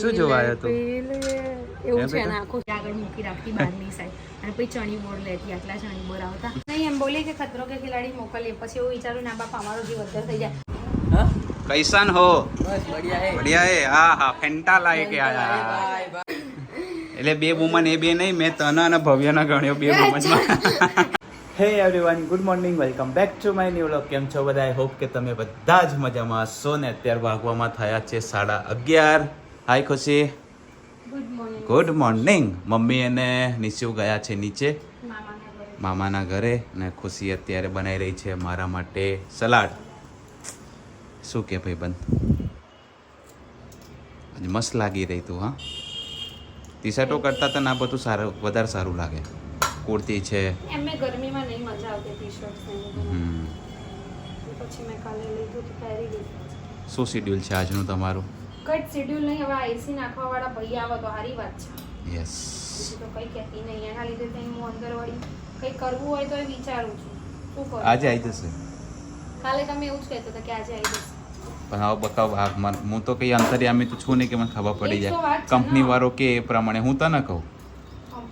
શું જોવા આવ્યો તું? એવું છે ને આખો આગળ મૂકી રાખતી બહારની સાઈડ અને પછી ચણી બોર લેતી આટલા ચણી બોર આવતા નહીં એમ બોલી કે ખતરો કે ખિલાડી મોકલીએ પછી એવું વિચારું ના બાપ અમારો જીવ અદ્ધર થઈ જાય कैसन हो? बढ़िया है. હા હા ફેન્ટા લાય કે આયા એટલે બે વુમન એ બે નહીં મેં તને અને ભવ્યના ગણ્યો બે વુમનમાં. Hey everyone, good morning, welcome back to my new vlog. કેમ છો બધા? આઈ હોપ કે તમે બધા જ મજામાં હશો ને. અત્યારે ભાગવામાં થયા છે 11:30. હાય ખુશી. Good morning. Good morning. Mummy અને નિશુ ગયા છે નીચે મામાના ઘરે અને ખુશી અત્યારે બનાવી રહી છે મારા માટે સલાડ. શું કે ભાઈ બંધ આજે મસ્ત લાગી રહી તું. હા, ટી શર્ટો કરતાં તને આ બધું સારું વધારે સારું લાગે. કુર્તી છે એમને ગરમીમાં નહીં મજા આવતી ટી શર્ટ પછી મેં કાલે લીધું તો પહેરી લીધું. શું શેડ્યુલ છે આજનું તમારું? કઈ શેડ્યુલ નહીં, હવે એસી નાખવા વાળા ભાઈ આવે તો સારી વાત છે. યસ, બીજું તો કઈ કહેતી નહીં. એના લીધે તો હું અંદર વળી કંઈ કરવું હોય તો એ વિચારું છું શું કરું. આજે આવી જશે કાલે તમે એવું જ કહેતો હતો કે આજે આવી જશે. પણ હવે બકાવ હું તો કઈ અંતર્યામી તો છું નહીં કે મને ખબર પડી એ તો જાય. વાત છે કંપની ને. વાળો કે એ પ્રમાણે હું તને કહું.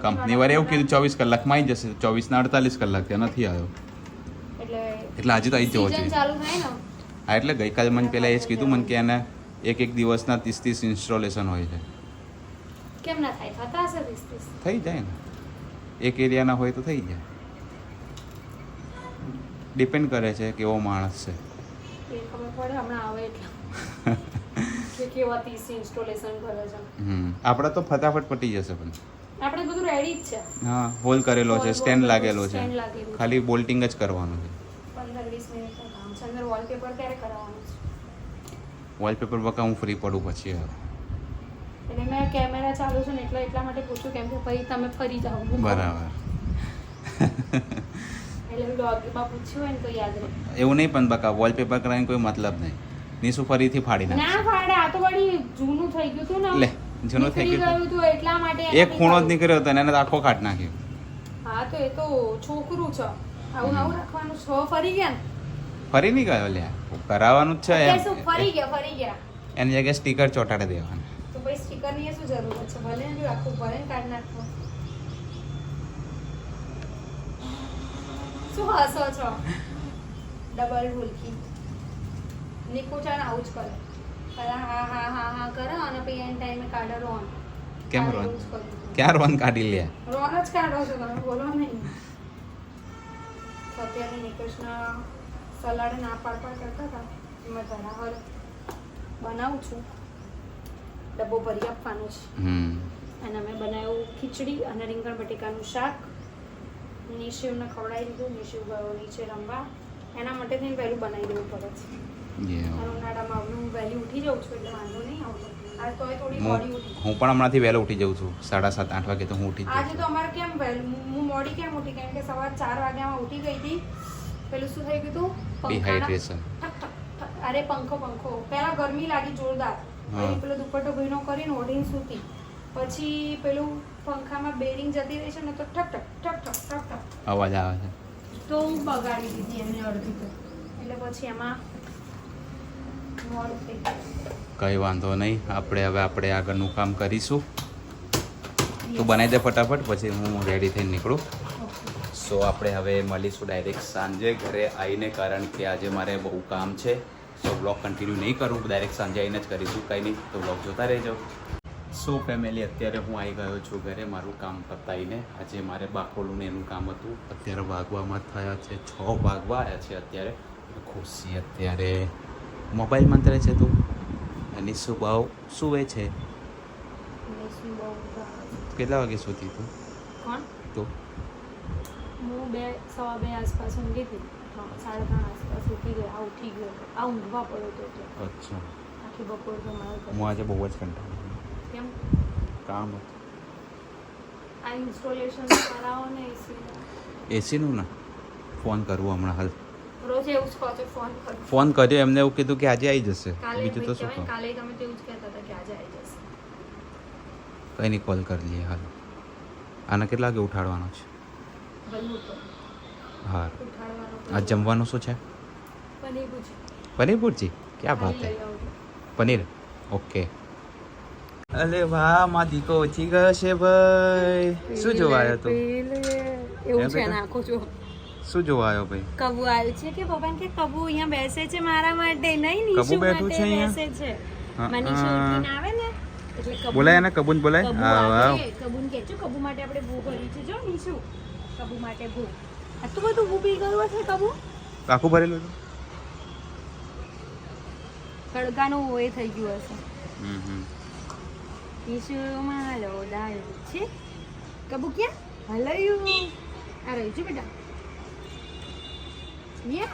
કંપની વાળે એવું કીધું 24 કલાકમાં આવી જશે. 24 ના 48 કલાક ત્યાં નથી આવ્યો. એટલે આજે તો આવી જ જવો season જોઈએ. ચાલુ થાય ને હા, એટલે ગઈકાલે મને પહેલાં એ જ કીધું મને કે એને એક દિવસના 30 ઇન્સ્ટોલેશન હોય છે. કેમ ના થાય? થતા હશે 20. થઈ જાય ને, એક એરિયાના હોય તો થઈ જાય. ડિપેન્ડ કરે છે કેવો માણસ છે. એ ખબર પડે હમણાં આવે એટલે કે કેવા 30 ઇન્સ્ટોલેશન કરે છે. આપણે તો ફટાફટ પટી જશે. પણ આપણે બધું રેડી જ છે. હા, હોલ કરેલો છે, સ્ટેન્ડ લાગેલો છે, Stand લાગેલું છે. ખાલી બોલ્ટિંગ જ કરવાનું છે. 15-20 મિનિટનું કામ છે. અંદર વોલપેપર ક્યારે કરાવવાનું છે? વોલપેપર બકા હું ફ્રી પડું પછી હવે. એટલે મેં કેમેરા ચાલુ છે ને એટલા માટે પૂછ્યું કેમ કે પછી તમે ફરી જાઓ. બરાબર. એટલે બ્લોગમાં પૂછ્યું હોય ને તો યાદ રહે. એવું નહીં પણ બકા વોલપેપર કરાવીને કોઈ મતલબ નહીં. નીસુ ફરીથી ફાડી નાખે. ના ફાડે, આ તો વળી જૂનું થઈ ગયું હતું ને. લે, જૂનું થઈ નીકળી ગયું હતું એટલા માટે એક ખૂણો જ નીકળ્યો હતો ને એને તો આખો કાઢ નાખ્યો. હા તો એ તો છોકરું છે, આવું આવું રાખવાનું છો. ફરી ગયા ને ફરી નહીં ગયો લ્યા, કરાવવાનું જ છે અત્યારે એમ. શું ફરી ગયા એની જગ્યાએ સ્ટીકર ચોંટાડી દેવાના. તો ભાઈ સ્ટીકર ની શું જરૂર છે? ભલે ને આખું ભલે ને કાઢ નાખો. શું હસો છો? ડબલ ભૂલકી નિકુચા ને આવું જ કરે. પહેલા હા હા હા હા કરે અને પછી એન ટાઈમે કાઢે રોન. કેમ કાલે રોન? એવું જ કર્યું હતું. ક્યાં રોન કાઢી લ્યા? રોન જ કાઢો છો તમે, બોલો નહીં. સત્યાની નિકુશના સલાડ ના પાડ કરતા હતા. મેં બરાબર બનાવું છું, ડબ્બો ભરી આપવાનો છે. અને મેં બનાવ્યું ખીચડી અને રીંગણ બટેકાનું શાક. નિશિવને ખવડાવી દીધું. નિશિવ ગયો નીચે રમવા. એના માટે થઈને વહેલું બનાવી દેવું પડે છે. અને ઉનાળામાં હું વહેલી ઉઠી જાઉં છું એટલે વાંધો નહીં આવતો. આજે તો થોડી મોડી ઉઠી. હું પણ હમણાંથી વહેલો ઉઠી જાઉં છું. 7:30-8 વાગે તો હું ઉઠી જાઉં આજે તો અમારે કેમ વહેલું હું મોડી કેમ ઉઠી? કેમ કે સવાર 4 વાગ્યામાં ઉઠી ગઈ હતી. પેલું શું થઈ ગયું હતું? ડિહાઇડ્રેશન. અરે પંખો પહેલા ગરમી લાગી જોરદાર. પછી પેલો દુપટ્ટો ભીનો કરીને ઓઢીને સૂતી. પછી પેલું પંખામાં બેરિંગ જતી રહી છે ને તો ઠક ઠક ઠક ઠક ઠક ઠક અવાજ આવે છે. તો હું બગાડી દીધી એમને અડધી તો. એટલે પછી એમાં મોડું થઈ ગયું. કંઈ વાંધો નહીં, આપણે આગળનું કામ કરીશું. તું બનાવી દે ફટાફટ, પછી હું રેડી થઈને નીકળું. સો આપણે હવે મળીશું ડાયરેક્ટ સાંજે ઘરે આવીને, કારણ કે આજે મારે બહુ કામ છે. સો બ્લોગ કન્ટિન્યુ નહીં કરું, ડાયરેક્ટ સાંજે આવીને જ કરીશું. કંઈ નહીં તો બ્લોગ જોતા રહેજો. સો ફેમિલી, અત્યારે હું આવી ગયો છું ઘરે મારું કામ પતાવીને. આજે મારે બાકોલું ને એનું કામ હતું. અત્યારે વાગવામાં થયા છે 6 વાગવા આવ્યા છે અત્યારે. ખુશી અત્યારે મોબાઈલ મંત્રે છે. તું એની શું ભાવ સુવે છે? કેટલા વાગે સૂતી તું? કોણ? તું હું 2-2:15 આસપાસ ઊંઘી હતી. 3:30 આસપાસ ઉઠી ગઈ. ઉઠી ગયો આ ઊંઘવા પડ્યો હતો એટલે. અચ્છા. આખી બપોર તો મારે હું આજે બહુ જ કંટાળો. કેમ? કામ હતું. આ ઇન્સ્ટોલેશન કરાવો ને એસીનું ના ફોન કરવું હમણાં હાલ. રોજ એવું જ કહો છો ફોન કરો. ફોન કર્યો એમને એવું કીધું કે આજે આવી જશે. કાલે બીજું તો શું કહું? કાલે તમે તો એવું જ કહેતા હતા કે આજે આવી જશે. કંઈ નહીં, કોલ કરી લઈએ હાલ. આને કેટલા વાગે ઉઠાડવાનો છે? બલ્લુ તો હા. ઉઠાડવાનો આજ જમવાનું શું છે? પનીર ભુજી. પનીર ભુરજી? ક્યાં બાત હે. લઈ આવજો. પનીર ઓકે. અલે વાહ માં દીકો ઓછી ગયો છે ભાઈ. શું જોવા આવ્યો તો? એવું છે નાખો છો. શું જોવા આવ્યો ભાઈ? કબુ આવ્યું છે કે પપ્પા કે કબુ અહીંયા બેસે છે મારા માટે, નહીં નીશુ કબુ બેઠું માટે છે અહીંયા? બેસે છે. મનીષા ઉઠીને આવે ને એટલે કબુ બોલાય એને કબૂન બોલાય. કબુ હા વાહ. આવે, કબુન કે છે કબુ માટે આપણે ભૂ ભરી છે જો નીશુ. કબુ માટે ભૂ. આટલું બધું ભૂ પી ગયું હશે કબુ? આખું ભરેલું હતું. તડકાનું એ થઈ ગયું હશે. હમ. નીશુ માલો ડાયો છે. કબુ ક્યાં? હલાયું. આ રહ્યું છે બેટા. યે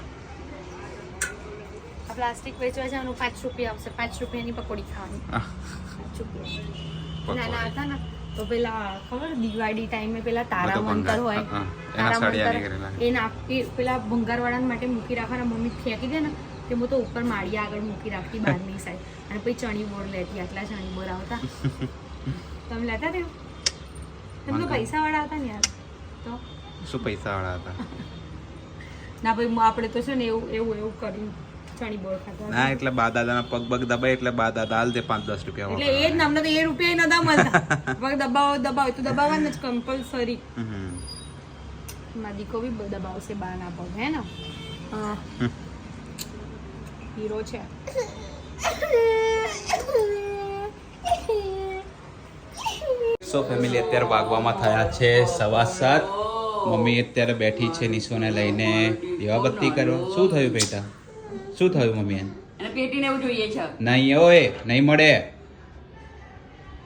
આ પ્લાસ્ટિક વેચવા જવાનું 5 રૂપિયા આવશે. 5 રૂપિયાની પકોડી ખાવાની. 5 રૂપિયા. નાના હતા ને તો પેલા ખબર દિવાળી ટાઈમે પેલા તારા મંતર હોય, તારા મંતર એ પેલા ભંગારવાળા માટે મૂકી રાખવાના. મમ્મી ફેંકી દે ને તે હું તો ઉપર માળિયા આગળ મૂકી રાખતી બહારની સાઈડ. અને પછી ચણી બોર લેતી. આટલા ચણી બોર આવતા. તમે લેતા તે? તમે તો પૈસા વાળા હતા ને યાર. તો શું પૈસા વાળા હતા? ના ભાઈ આપણે તો છે ને એવું કર્યું. ચણી બોર ખાતા. ના એટલે બા દાદાના પગ બગ દબાય એટલે બા દાદા હાલ દે 5-10 રૂપિયા. એટલે એ જ નામના તો એ રૂપિયા નતા મળતા. પગ દબાવો તો દબાવવાના જ કમ્પલસરી. મારા દીકો બી દબાવશે બાના પગ હે ને. હા હીરો છે. સો ફેમિલી અત્યારે વાગવામાં થયા છે 7:15. મમ્મી અત્યારે બેઠી છે નિશુને લઈને દીવાબત્તી કરવા. શું થયું બેટા? શું થયું મમ્મી? અને પેટીને એવું જોઈએ છે. નહીં ઓય નહીં મળે.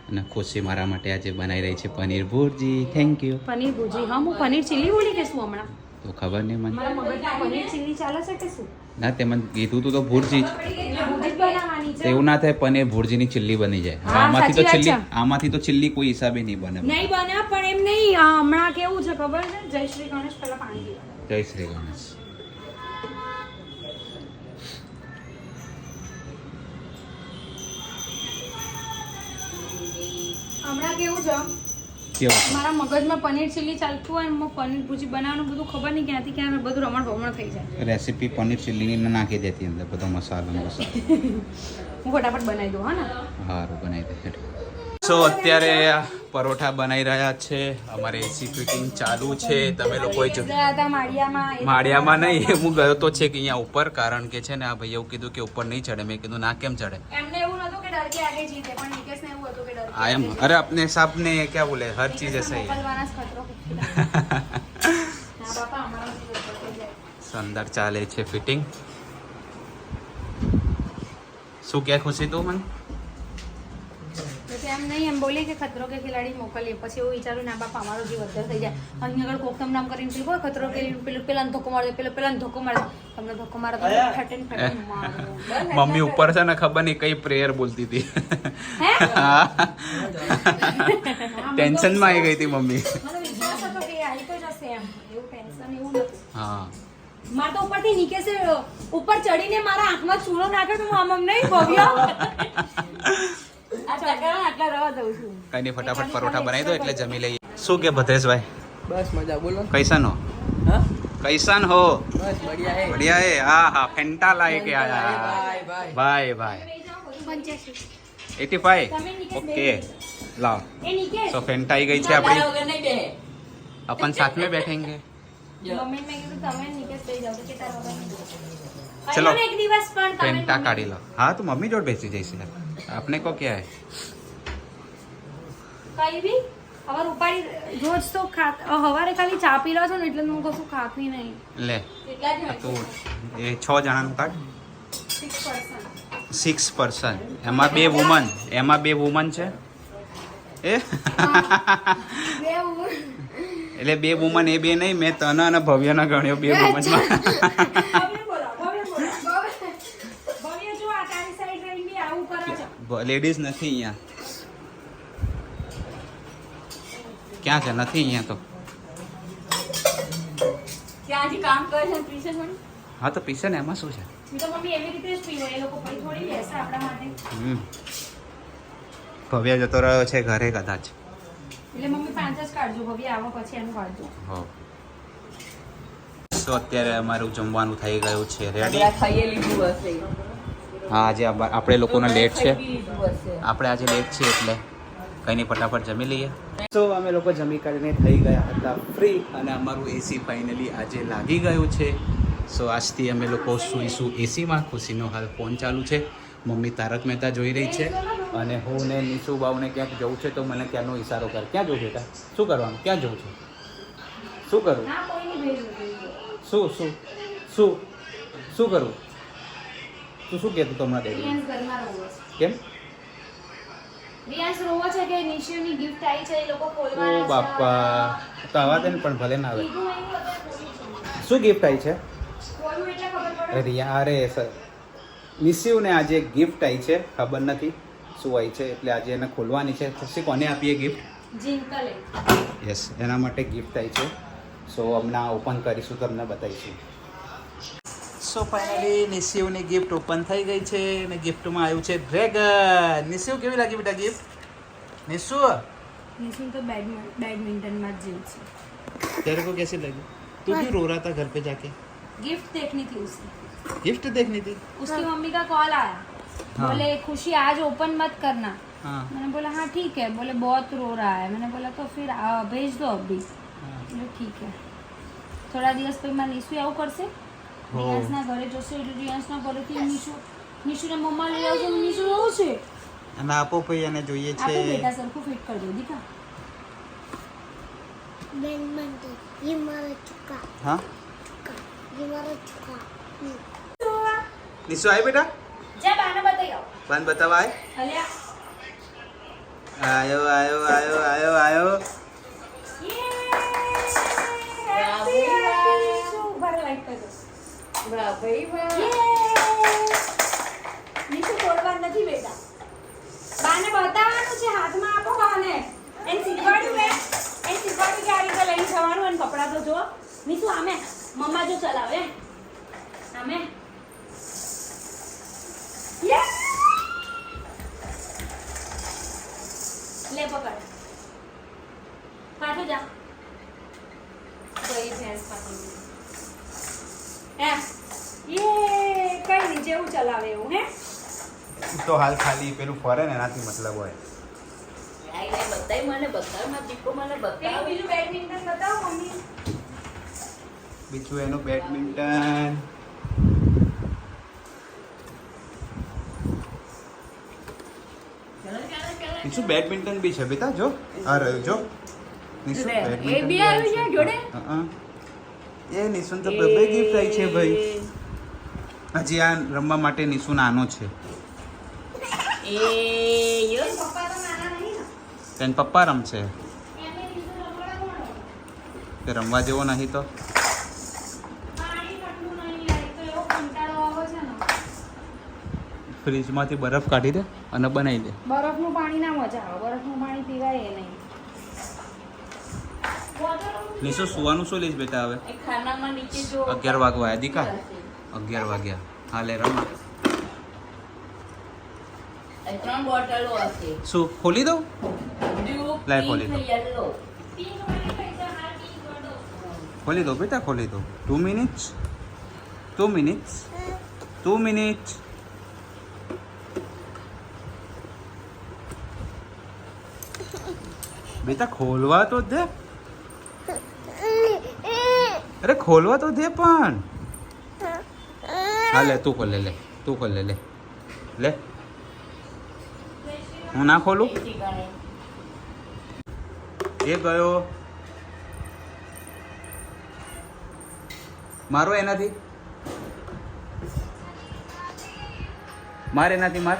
અને ખુશી મારા માટે આજે બનાવી રહી છે પનીર ભુરજી. Thank you. પનીર ભુજી. હા હું પનીર ચીલી બોલી કે શું હમણાં? તો ખબર નહીં મને. મારા મગજમાં પનીર ચીલી ચાલે છે કે શું? ના તે મને કીધું તું તો ભુરજી જ. ભુજી જ બનાવવાની છે. એવું ના થાય પનીર ભુરજીની ચીલ્લી બની જાય. હા, આમાંથી તો ચીલ્લી કોઈ હિસાબે નહીં બને. નહીં બને પણ એમ નહીં. હમણાં કેવું છે ખબર છે? જય શ્રી ગણેશ પહેલા પાણી પીવા. જય શ્રી ગણેશ. હમણાં કેવું છે? કેવું? મારા મગજમાં પનીર ચીલી ચાલતું હોય ને પનીર ભુજી બનાવવાનું બધું ખબર નહીં ક્યાંથી ક્યાં બધું રમણ ભમણ થઈ જાય. રેસીપી પનીર ચીલ્લીની નાખી દેતી અંદર બધો મસાલો હું ફટાફટ બનાવી દઉં હા ને. સારું બનાવી દે. સો અત્યારે પરોઠા બનાવી રહ્યા છે. અમારે એસી ફિટિંગ ચાલુ છે. તમે લોકોએ ગયા હતા માળિયામાં. માળિયામાં નહીં, હું ગયો તો છે કે અહીંયા ઉપર, કારણ કે છે ને આ ભાઈ એવું કીધું કે ઉપર નહીં ચડે. મેં કીધું ના કેમ ચડે? એમને એવું નતું કે ડર કે આગે જીતે પણ નિકેશને એવું હતું કે ડર કે આયમ અરે अपने साहब ने क्या बोले हर चीज ऐसा ही है. મોકલવાના જ ખતરો ના બાપા અમારા જીવ ઉપર થઈ જાય. અંદર ચાલે છે ફિટિંગ. શું કે ખુશી તું મને? તો એમ નહીં એમ બોલી કે ખતરો કે ખિલાડી મોકલીએ. પછી એવું વિચારું ના બાપા અમારો જીવ અદ્ધર થઈ જાય. અહીં આગળ કોકમ નામ કરીને પેલું કોઈ ખતરો કે પેલા ધોકો મારે દે, પેલા ધોકો મારે દે. તમને ધોકો મારે તો ફેટન મારો. મમ્મી ઉપર છે ને ખબર નહીં કઈ પ્રેયર બોલતી હતી. ટેન્શન માં આવી ગઈ હતી મમ્મી. મને વિશ્વાસ હતો કે આવી તો જશે એમ. એવું ટેન્શન એવું નતું. હા મારે તો ઉપરથી નિકેશે ઉપર ચડીને મારા આંખમાં ચૂલો નાખ્યો તો હું આમ નહીં ભવ્ય. આટલા રવા દઉં છું. કઈ નહીં ફટાફટ પરોઠા બનાવી દો એટલે જમી લઈએ. શું કે ભદ્રેશભાઈ? બસ મજા બોલો. कैसन हो? હા कैसन हो? બસ બઢિયા હે. बढ़िया है. हाँ हाँ फेंटा लाए के आया. By bye bye. 85. 85. ओके लाओ. એ નિકેશ तो फेंटा आई गई છે આપણી. વગર નહીં બેહે. अपन साथ में बैठेंगे. મમ્મીને મેં કીધું તમે નિકેશ લઈ જાઓ તો કે તારા વગર નહીં. ચલો. આવ્યો ને એક દિવસ પણ તમે फेंटा काढ़ी लो. हाँ तो मम्मी जोड़ बेची जैसे अपने को क्या है. કઈ બી હવે ઉપાડી રોજ તો હવારે ખાલી ચા પી લો છો ને એટલે હું કશું ખાતી નહીં. ले કેટલા જ तो ये 6 જણાનું કાર્ડ. 6 પર્સન. એમાં 2 વુમન. છે એ એટલે 2 વુમન એ 2 નહીં. મેં તને અને ભવ્યના ગણ્યો 2 વુમનમાં. ભવ્ય જો આ તારી સાઈડ રહીને બી આવું કરે છે. લેડીઝ નથી અહીંયા. ક્યાં છે? નથી અહીંયા તો. ત્યાંથી કામ કરે છે ને પીસે થોડી. હા તો પીસે ને એમાં શું છે? ઈ તો મમ્મી એવી રીતે જ પીવે. એ લોકો પછી થોડી લેશે આપણા માટે. ભવ્ય જતો રહ્યો છે ઘરે કદાચ. એટલે મમ્મી 5 જ કાઢજો. ભવ્ય આવો પછી એનું કાઢજો. હો તો અત્યારે અમારું જમવાનું થઈ ગયું છે રેડી. આપણે ખાઈએ લીધું હશે. હા આજે આપણે લોકોને લેટ છે, આપણે આજે લેટ છે એટલે કંઈ નહીં, ફટાફટ જમી લઈએ. તો અમે લોકો જમી કરીને થઈ ગયા હતા ફ્રી અને અમારું એસી ફાઇનલી આજે લાગી ગયું છે. સો આજથી અમે લોકો સૂઈશું એસીમાં. ખુશીનો હાલ ફોન ચાલુ છે, મમ્મી તારક મહેતા જોઈ રહી છે અને હું ને નીસુ બાઉને ક્યાંક જવું છે તો મને ક્યાંનો ઈશારો કર. ક્યાં જવું બેટા? શું કરવાનું? ક્યાં જવું છે? શું કરું? શું શું શું શું કરું? તું શું કહેતું તો હમણાં ડેડી? કેમ? રિયાસ રોવો છે કે નિશિની ગિફ્ટ આવી છે, એ લોકો ઓ ખોલવાના છે. બાપા, તો આવા દે ને, પણ ભલે ના આવે. શું ગિફ્ટ આવી છે? ખોલવું એટલે ખબર પડે. રિયા અરે સર નિશિવને આજે ગિફ્ટ આવી છે, ખબર નથી શું આવી છે, એટલે આજે એને ખોલવાની છે. પછી કોને આપીએ ગિફ્ટ? જિંકલે. યસ, એના માટે ગિફ્ટ આવી છે. સો હમણાં ઓપન કરીશું, તમને બતાવીશું. સો ફાઇનલી નિશિવની ગિફ્ટ ઓપન થઈ ગઈ છે અને ગિફ્ટમાં આવ્યું છે ડ્રેગન. નિશિવ કેવી લાગી બેટા ગિફ્ટ? નિશુ નિશિન તો बैडमिंटन में जीव છે. तेरे को कैसी लगी? तू क्यों रो रहा था घर पे जाके? गिफ्ट देखनी थी उसे. गिफ्ट देखनी थी? उसकी मम्मी का कॉल आया, बोले खुशी आज ओपन मत करना. हाँ. मैंने बोला हाँ ठीक है. बोले बहुत रो रहा है. मैंने बोला तो फिर भेज दो अभी. बोले ठीक है. થોડા દિવસ પછી માં નિશુ આવું કરશે. રિયાસના ઘરે જશે એટલે રિયાસના ઘરેથી નિશુને મમ્મા લઈ આવશે. નિશુ આવું છે. અને આપો ભાઈ એને જોઈએ છે. આપો બેટા સરખું ફિટ કરી દો દીકા. बैडमिंटन ये मारा चुका हाँ ये मारा चुका निशु आए बेटा? જા બાને બતાઈ આવો. बान बतावा आए? અલ્યા आयो आयो आयो आयो आयो. નીચે તોડવા નથી બેટા. બાને બતાવવાનું છે, હાથમાં આપો બાને. એને શીખવાડ્યું કે આ રીતે લઈને જવાનું અને કપડાં તો જો. નીચું આમે મમ્મા જો ચલાવે આમે. લે પકડ. પાછો જા. કઈ ભેંસ પાછી. યે કઈ નહીં, જેવું ચલાવે એવું. હે તો હાલ ખાલી પેલું ફરે ને એનાથી મતલબ હોય. બીજું બેડમિન્ટન બતાવો મમ્મી. બીજું એનું બેડમિન્ટન. નિશુ બેડમિન્ટન બી છે બેટા, જો આ રહ્યો જો. નિશુ બેડમિન્ટન એ બી આવી ગયા જોડે. એ નિશુ તો બે ગિફ્ટ આવી છે ભાઈ. હજી આ રમવા માટે નિશુ નાનો છે. પપ્પા તો નાના નહીં ને. તેન પપ્પા રમશે, એમને બીજું રમવા કોણ? તે રમવા જેવો નહીં તો. પાણી ઠંડુ નહીં યાર, તો એવો કંટાળો આવે છે ને. ફ્રીજમાંથી બરફ કાઢી દે અને બનાવી દે. બરફનું પાણી ના મજા આવે, બરફનું પાણી પીવાય એ નહીં. નિશુ સુવાનું શું લઈશ બેટા હવે? ખાનામાં નીચે જો 11 વાગવા આવ્યા દીકા. 11 વાગ્યા. હાલે રમા. 3 બોટલો હશે. શું ખોલી દઉં? બ્લુ, લાય ખોલી દો. Pink, yellow. ખોલી દો બેટા, ખોલી દો. 2 મિનિટ્સ 2 મિનિટ્સ 2 મિનિટ્સ. બેટા ખોલવા તો દે. અરે ખોલવા તો દે પણ. હા લે તું ખોલ, લે તું ખોલ, લે લે. હું ના ખોલું? એ ગયો મારો એનાથી. માર એનાથી માર.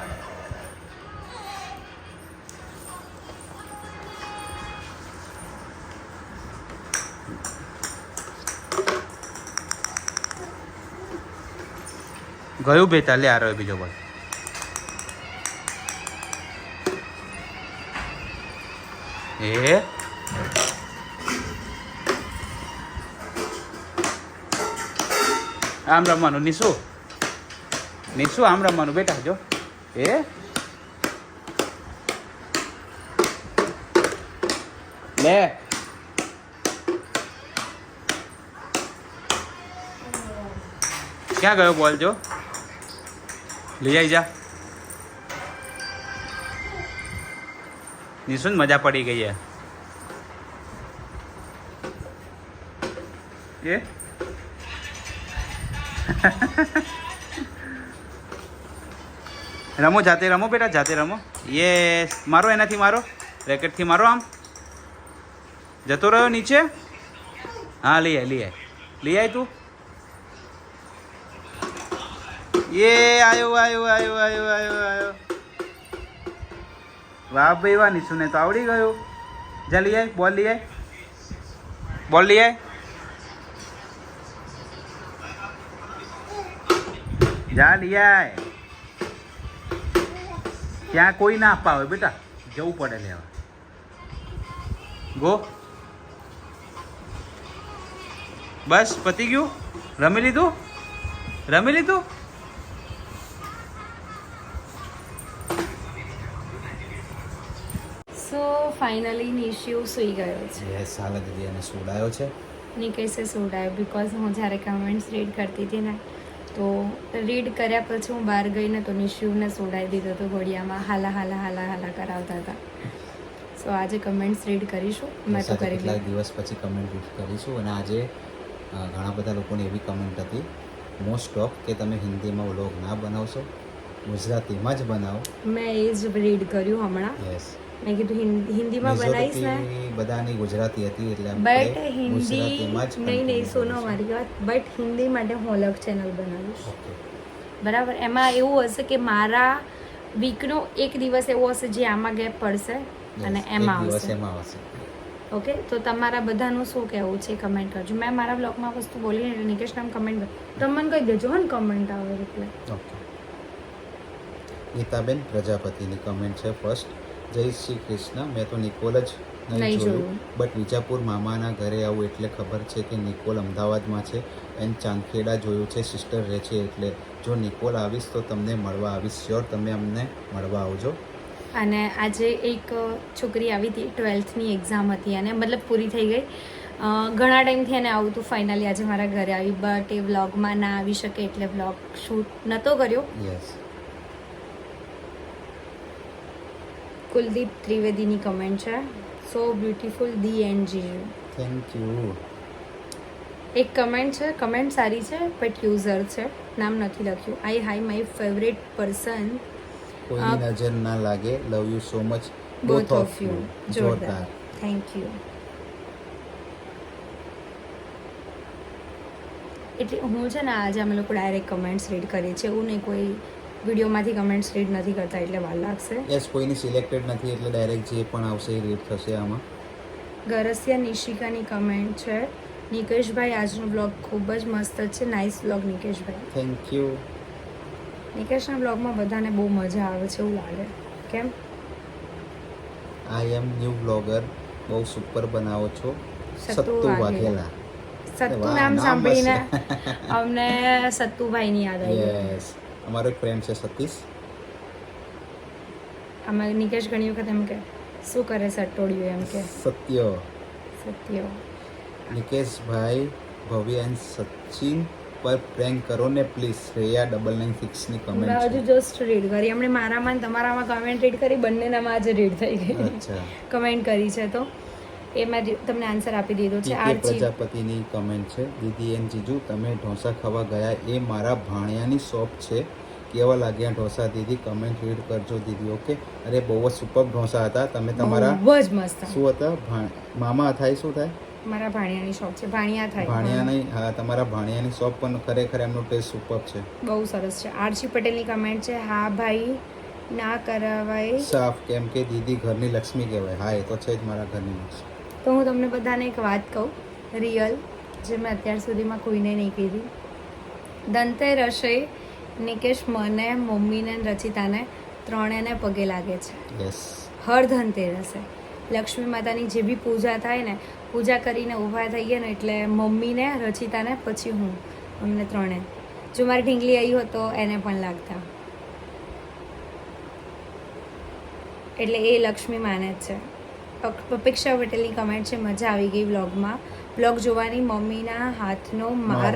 ગયું બેટા, લે આ રહ્યો બીજો બોલ. એ આમ રમવાનું નિશુ, નિશુ આમ રમવાનું બેટા. જો એ લે. ક્યાં ગયો બોલ? જો લઈ આવી જા. નિશુન મજા પડી ગઈ છે. એ રમો, જાતે રમો બેટા, જાતે રમો. યસ, મારો એનાથી મારો, રેકેટથી મારો. આમ જતો રહ્યો નીચે. હા, લઈ આય તું. આયો. વાહ ભાઈ વાહ, નિશુને તો આવડી ગયું. જા લઈ આય, બોલ લઈ આય. જા લઈ આય. ત્યાં કોઈ ના પાવે બેટા, જવું પડે લેવા. ગો. બસ પતી ગયું. રમી લીધું. સો ફાઇનલી નિશુ સૂઈ ગયો છે. યસ, હાલ દીદી એને સુડાયો છે. નિકેશે સુવડાવ્યો બિકોઝ હું જ્યારે કમેન્ટ્સ રીડ કરતી હતી ને તો રીડ કર્યા પછી હું બહાર ગઈને તો નિશુને સુવડાવી દીધો હતો ઘોડિયામાં. હાલા કરાવતા હતા. સો આજે કમેન્ટ્સ રીડ કરીશું. મેં તો કરી કેટલાક દિવસ પછી કમેન્ટ રીડ કરીશું. અને આજે ઘણા બધા લોકોની એવી કમેન્ટ હતી મોસ્ટ ઓફ કે તમે હિન્દીમાં વ્લોગ ના બનાવશો, ગુજરાતીમાં જ બનાવો. મેં એ જ રીડ કર્યું હમણાં. યસ, મેં કીધું હિન્દીમાં બનાવીશ ને, બધાની ગુજરાતી હતી એટલે બટ હિન્દી નહીં સોનો મારી વાત, બટ હિન્દી માટે હું અલગ ચેનલ બનાવીશ. બરાબર. એમાં એવું હશે કે મારા વીકનો એક દિવસ એવો હશે જે આમાં ગેપ પડશે અને એમાં આવશે. ઓકે, તો તમારા બધાનું શું કહેવું છે કમેન્ટ કરજો. મેં મારા બ્લોગમાં વસ્તુ બોલી એટલે નિકેશ નામ કમેન્ટ તમે મને કહી દેજો ને કમેન્ટ આવે એટલે. ઓકે. ગીતાબેન પ્રજાપતિની કમેન્ટ છે ફર્સ્ટ. જય શ્રી કૃષ્ણ. મેં તો નિકોલ જ નહીં જોયું, બટ વિજાપુર મામાના ઘરે આવું એટલે ખબર છે કે નિકોલ અમદાવાદમાં છે. એન્ડ ચાંદખેડા જોયું છે, સિસ્ટર રહે છે એટલે. જો નિકોલ આવીશ તો તમને મળવા આવીશ. શ્યોર, તમે અમને મળવા આવજો. અને આજે એક છોકરી આવી હતી, 12th એક્ઝામ હતી અને મતલબ પૂરી થઈ ગઈ. ઘણા ટાઈમથી એને આવું હતું. ફાઇનલી આજે મારા ઘરે આવી, બટ એ વ્લોગમાં ના આવી શકે એટલે વ્લોગ શૂટ નહોતો કર્યો. યસ. કુલદીપ ત્રિવેદીની કમેન્ટ છે, સો બ્યુટીફુલ ધી એન્ડ જીજુ. Thank you. એક કમેન્ટ છે, કમેન્ટ સારી છે બટ યુઝર છે, નામ નથી લખ્યું. આઈ હાઈ માય ફેવરેટ પર્સન, કોઈની નજર ના લાગે, love you so much both of you. જોરદાર, થેન્ક યુ. એટલે હું છે ને આજે અમે લોકો ડાયરેક્ટ કમેન્ટ્સ રીડ કરીએ છીએ, એવું નહીં કોઈ વિડીયોમાંથી કમેન્ટ્સ રીડ નથી કરતા એટલે વાર લાગશે. યસ, કોઈની સિલેક્ટેડ નથી એટલે ડાયરેક્ટ જે પણ આવશે એ રીડ થશે આમાં. ગરસિયા નિશિકાની કમેન્ટ છે, નિકેશભાઈ આજનો બ્લોગ ખૂબ જ મસ્ત છે. Nice blog Nikeshbhai. Thank you. નિકેશના બ્લોગમાં બધાને બહુ મજા આવે છે એવું લાગે. કેમ? I am new blogger. બહુ સુપર બનાવો છો. સત્તુ વાઘેલા. સત્તુ નામ સાંભળીને અમને સત્તુભાઈની યાદ આવી. યસ, અમારો એક ફ્રેન્ડ છે સતીશ. આમાં નિકેશ ઘણી વખત એમ કે શું કરે સટ્ટોડિયું એમ કે સત્ય. નિકેશભાઈ, ભવ્ય એન્ડ સચિન પર પ્રેન્ક કરો ને પ્લીઝ. શ્રેયા 996 ની મેં કમેન્ટ હજુ જસ્ટ રીડ કરી. એમણે મારામાં ને તમારામાં કમેન્ટ રીડ કરી, બંનેનામાં આજે રીડ થઈ ગઈ. અચ્છા. કમેન્ટ કરી છે તો એ મેં તમને આન્સર આપી દીધો છે. આરજી પ્રજાપતિની કમેન્ટ છે, દીદી એન જીજુ તમે ઢોસા ખાવા ગયા એ મારા ભાણિયાની શોપ છે, કેવા લાગ્યા ઢોસા દીદી? કમેન્ટ રીડ કરજો દીદી. ઓકે. અરે બહુ જ સુપર ઢોસા હતા. તમે તમારા બહુ જ મસ્ત. શું હતા? મામા થાય શું થાય? મારા ભાણિયાની શોપ છે, ભાણિયા થાય. ભાણિયા નહીં, હા, તમારા ભાણિયાની શોપ પણ ખરેખર એમનો ટેસ્ટ સુપર છે. બહુ સરસ છે. આરજી પટેલની કમેન્ટ છે, હા ભાઈ ના કરાવાય સાફ, કેમ કે દીદી ઘરની લક્ષ્મી કહેવાય. હા, એ તો છે જ મારા ઘરની લક્ષ્મી. તો હું તમને બધાને એક વાત કહું રિયલ, જે મેં અત્યાર સુધીમાં કોઈને નહીં કીધી. ધનતેરસે નિકેશ મને, મમ્મીને, રચિતાને ત્રણેયને પગે લાગે છે. યસ. હર ધનતેરસે લક્ષ્મી માતાની જે બી પૂજા થાય ને, પૂજા કરીને ઊભા થઈએ ને એટલે મમ્મીને, રચિતાને, પછી હું, અમને ત્રણે. જો મારી ઢીંગલી આવી હોત તો એને પણ લાગતા. એટલે એ લક્ષ્મી માને જ છે. અપેક્ષા પટેલની કમેન્ટ છે, મજા આવી ગઈ વ્લોગમાં. વ્લોગ જોવાની, મમ્મીના હાથનો માર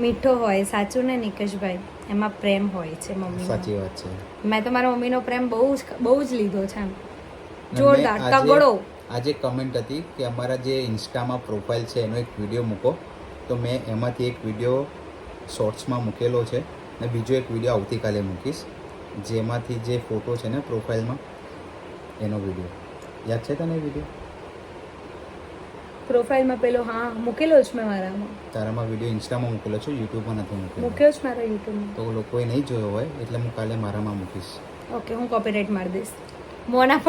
મીઠો હોય. સાચું ને નિકેશભાઈ? એમાં પ્રેમ હોય છે મમ્મીનો. સાચી વાત છે. મેં તો મારા મમ્મીનો પ્રેમ બહુ જ લીધો છે એમ અને જોરદાર મેં આજે- તગડો. આજે કમેન્ટ હતી કે અમારા જે ઇન્સ્ટામાં પ્રોફાઇલ છે એનો એક વિડીયો મૂકો, તો મેં એમાંથી એક વિડીયો શોર્ટ્સમાં મૂકેલો છે ને બીજો એક વિડીયો આવતીકાલે મૂકીશ, જેમાંથી જે ફોટો છે ને પ્રોફાઇલમાં એનો વિડીયો. યાદ છે તને એ વિડીયો? પ્રોફાઇલમાં પેલો હા મૂકેલો જ મેં મારામાં, તારામાં વિડીયો ઇન્સ્ટામાં મૂકેલો છે, યુટ્યુબમાં નથી મૂકેલો. મૂક્યો જ મારા યુટ્યુબમાં. તો લોકોએ નહીં જોયો હોય એટલે હું કાલે મારામાં મૂકીશ. ઓકે, હું કોપીરાઇટ મારી દઈશ. મોના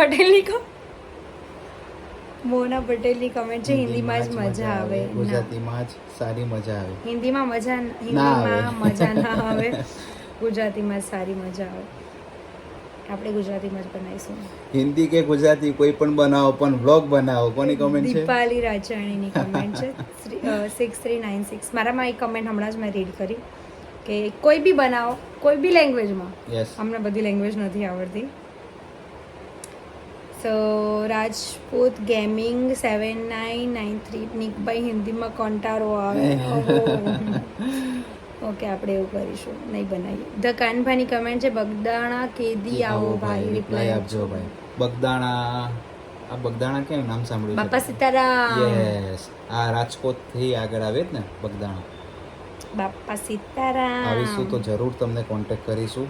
પટેલની કમેન્ટ છે હિન્દીમાં જ મજા આવે. ના, ગુજરાતીમાં જ સારી મજા આવે. હિન્દીમાં મજા ના આવે, ગુજરાતીમાં જ સારી મજા આવે. આપણે ગુજરાતીમાં જ બનાવીશું. હિન્દી કે ગુજરાતી કોઈ પણ બનાવો, પણ વ્લોગ બનાવો. કોની કમેન્ટ છે? દીપાલી રાજાણીની કમેન્ટ છે 6396. મારામાં એક કમેન્ટ હમણાં જ મેં રીડ કરી કે કોઈ બી બનાવો, કોઈ બી લેંગ્વેજમાં. યસ. અમને બધી લેંગ્વેજ નથી આવડતી. સો રાજપૂત ગેમિંગ 7993 નિકભાઈ હિન્દીમાં કંટાળો આવે. ઓકે, આપણે એવું કરીશું, નહીં બનાવીએ. ધ કાનભાઈની કમેન્ટ છે બગદાણા કેદી આવો ભાઈ, રિપ્લાય આપજો ભાઈ. બગદાણા, આ બગદાણા કેમ નામ સાંભળ્યું છે? બાપા સીતારામ. યસ, આ રાજકોટ થી આગળ આવે જ ને બગદાણા. બાપા સીતારામ. આવીશું તો જરૂર તમને કોન્ટેક્ટ કરીશું.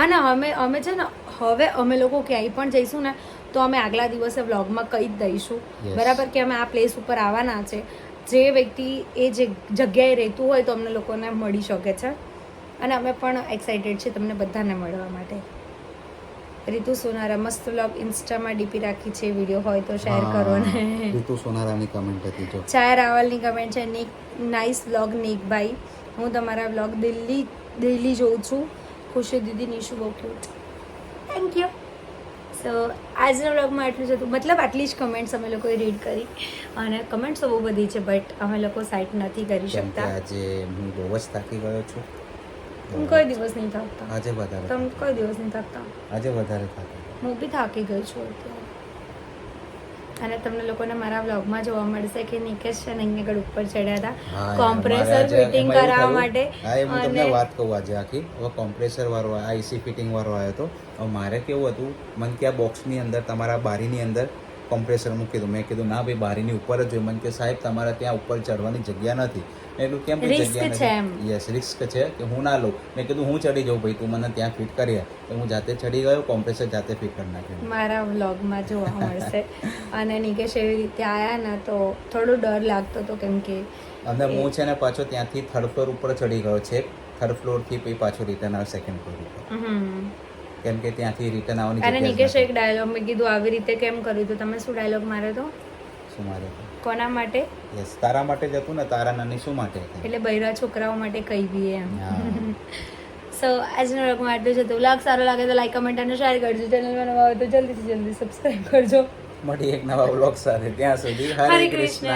અને અમે છે ને હવે અમે લોકો ક્યાંય પણ જઈશું ને તો અમે આગલા દિવસે વ્લોગમાં કહી જ દઈશું, Yes. બરાબર, કે અમે આ પ્લેસ ઉપર આવવાના છે. જે વ્યક્તિ એ જે જગ્યાએ રહેતું હોય તો અમને લોકોને મળી શકે છે અને અમે પણ એક્સાઇટેડ છીએ તમને બધાને મળવા માટે. રીતુ સોનારા મસ્ત વ્લોગ ઇન્સ્ટામાં ડીપી રાખી છે, વિડીયો હોય તો શેર કરો ને. રીતુ સોનારાની કમેન્ટ હતી જો. ચાય રાવલની કમેન્ટ છે નાઇસ વ્લોગ નિકભાઈ, હું તમારા વ્લોગ દિલ્હી જોઉં છું. ખુશી દીદી નિશુ બહુ ક્યુટ, થેન્ક યુ. સો આજના વ્લોગમાં આટલું જ હતું, મતલબ આટલી જ કમેન્ટ્સ અમે લોકોએ રીડ કરી અને કમેન્ટ્સ તો બહુ બધી છે બટ અમે લોકો સાઇટ નથી કરી કેમ કે શકતા. આજે હું બહુ જ થાકી ગયો છું. હું કોઈ દિવસ નહીં થાકતા, આજે વધારે તમે કોઈ દિવસ નહીં થાકતા. આજે વધારે થાકી ગયો. હું બી થાકી ગઈ છું અત્યારે. અને તમને લોકોને મારા વ્લોગમાં જોવા મળશે કે નિકેશ છે ને અહીંયા આગળ ઉપર ચડ્યા હતા હા, કોમ્પ્રેસર મારે આજે ફિટિંગ એમાં એવું કરાવવા થયું. માટે. હા, એ હું તમને અને વાત કહું આજે આખી. હવે કોમ્પ્રેસર વાળો આઈસી ફિટિંગ વાળો આવ્યો હતો. હવે મારે કેવું હતું, મને કે આ બોક્સની અંદર તમારા બારીની અંદર કોમ્પ્રેસર મૂકી દઉં. મેં કીધું ના ભાઈ, બારીની ઉપર જ હોય. મને કે સાહેબ તમારા ત્યાં ઉપર ચડવાની જગ્યા નથી. એટલું કેમ ભાઈ Risk જગ્યા છે એમ. નથી? યસ, રિસ્ક છે કે હું ના લઉં. મેં કીધું હું ચડી જાઉં ભાઈ, તું મને ત્યાં ફિટ કરી આપ. તો હું જાતે ચડી ગયો, કોમ્પ્રેસર જાતે ફિટ કરી નાખ્યું. મારા વ્લોગમાં જોવા મળશે. અને નિકેશ એવી રીતે આવ્યા ને તો થોડો ડર લાગતો હતો કેમ કે અને હું છે ને પાછો ત્યાંથી થર્ડ ફ્લોર ઉપર ચડી ગયો છે. થર્ડ ફ્લોરથી પછી પાછો રિટર્ન આવે સેકન્ડ ફ્લોર ઉપર, કેમ કે ત્યાંથી રિટર્ન આવવાની અને જગ્યા જ નિકેશ નથી. એક ડાયલોગ મેં કીધું આવી રીતે કેમ કર્યું તો તમે શું ડાયલોગ માર્યો તો? શું મારે તો? કોના માટે? યસ, તારા માટે જ હતું ને. તારા નાની શું માટે હતી? એટલે બૈરા છોકરાઓ માટે કહી દઈએ એમ. હા. સો આજના વ્લોગમાં આટલું જ હતું. વ્લોગ સારો લાગે તો લાઈક કમેન્ટ અને શેર કરજો. ચેનલમાં નવા હોય તો જલ્દીથી જલ્દી સબસ્ક્રાઈબ કરજો. મળી એક નવા વ્લોગ સાથે. ત્યાં સુધી હરે કૃષ્ણ.